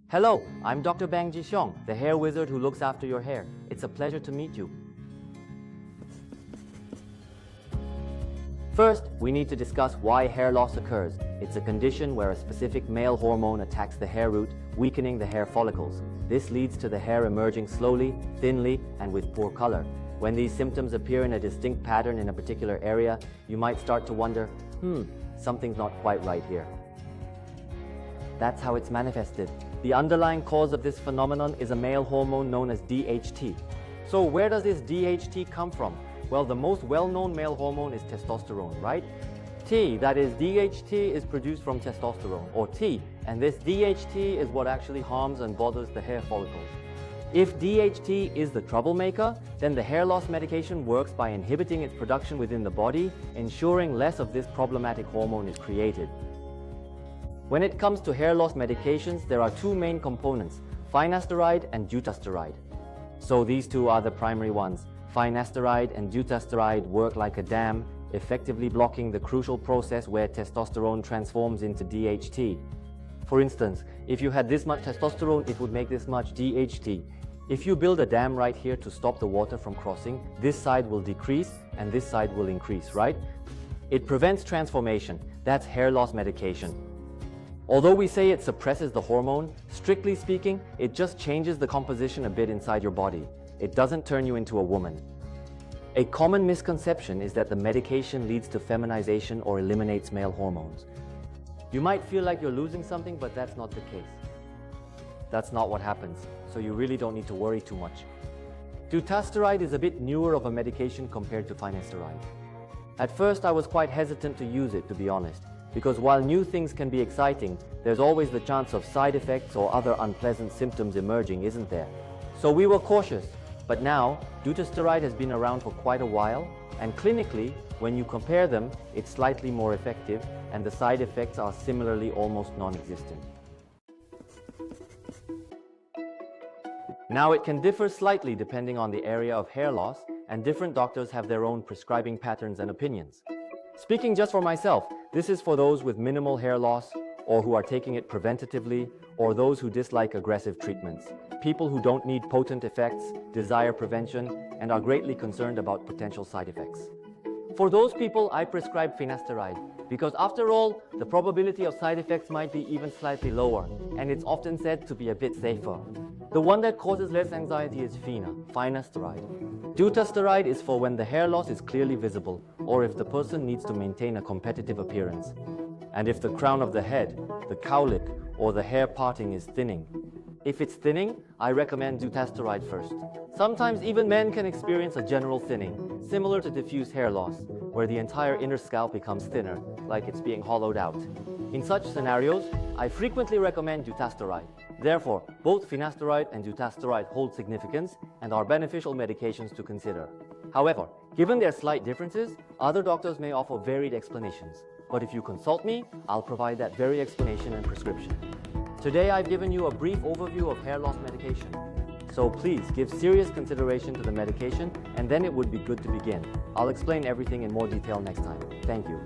Hello, I'm Dr. Bang Ji-seong, the hair wizard who looks after your hair. It's a pleasure to meet you. First, we need to discuss why hair loss occurs. It's a condition where a specific male hormone attacks the hair root, weakening the hair follicles. This leads to the hair emerging slowly, thinly, and with poor color. When these symptoms appear in a distinct pattern in a particular area, you might start to wonder, something's not quite right here. That's how it's manifested. The underlying cause of this phenomenon is a male hormone known as DHT. So where does this DHT come from? Well, the most well-known male hormone is testosterone, right? That is, DHT is produced from testosterone, or T, and this DHT is what actually harms and bothers the hair follicles. If DHT is the troublemaker, then the hair loss medication works by inhibiting its production within the body, ensuring less of this problematic hormone is created. When it comes to hair loss medications, there are two main components, finasteride and dutasteride. So these two are the primary ones. Finasteride and dutasteride work like a dam, effectively blocking the crucial process where testosterone transforms into DHT. For instance, if you had this much testosterone, it would make this much DHT. If you build a dam right here to stop the water from crossing, this side will decrease and this side will increase, right? It prevents transformation. That's hair loss medication. Although we say it suppresses the hormone, strictly speaking, it just changes the composition a bit inside your body. It doesn't turn you into a woman. A common misconception is that the medication leads to feminization or eliminates male hormones. You might feel like you're losing something, but that's not the case. That's not what happens, so you really don't need to worry too much. Dutasteride is a bit newer of a medication compared to finasteride. At first, I was quite hesitant to use it, to be honest, because while new things can be exciting, there's always the chance of side effects or other unpleasant symptoms emerging, isn't there? So we were cautious, but now, dutasteride has been around for quite a while, and clinically, when you compare them, it's slightly more effective, and the side effects are similarly almost non-existent. Now, it can differ slightly depending on the area of hair loss, and different doctors have their own prescribing patterns and opinions. Speaking just for myself, this is for those with minimal hair loss, or who are taking it preventatively, or those who dislike aggressive treatments. People who don't need potent effects, desire prevention, and are greatly concerned about potential side effects. For those people, I prescribe finasteride, because after all, the probability of side effects might be even slightly lower, and it's often said to be a bit safer. The one that causes less anxiety is finasteride. Dutasteride is for when the hair loss is clearly visible, or if the person needs to maintain a competitive appearance. And if the crown of the head, the cowlick, or the hair parting is thinning. If it's thinning, I recommend dutasteride first. Sometimes even men can experience a general thinning, similar to diffuse hair loss, where the entire inner scalp becomes thinner, like it's being hollowed out. In such scenarios, I frequently recommend dutasteride. Therefore, both finasteride and dutasteride hold significance and are beneficial medications to consider. However, given their slight differences, other doctors may offer varied explanations. But if you consult me, I'll provide that very explanation and prescription. Today, I've given you a brief overview of hair loss medication. So please give serious consideration to the medication, and then it would be good to begin. I'll explain everything in more detail next time. Thank you.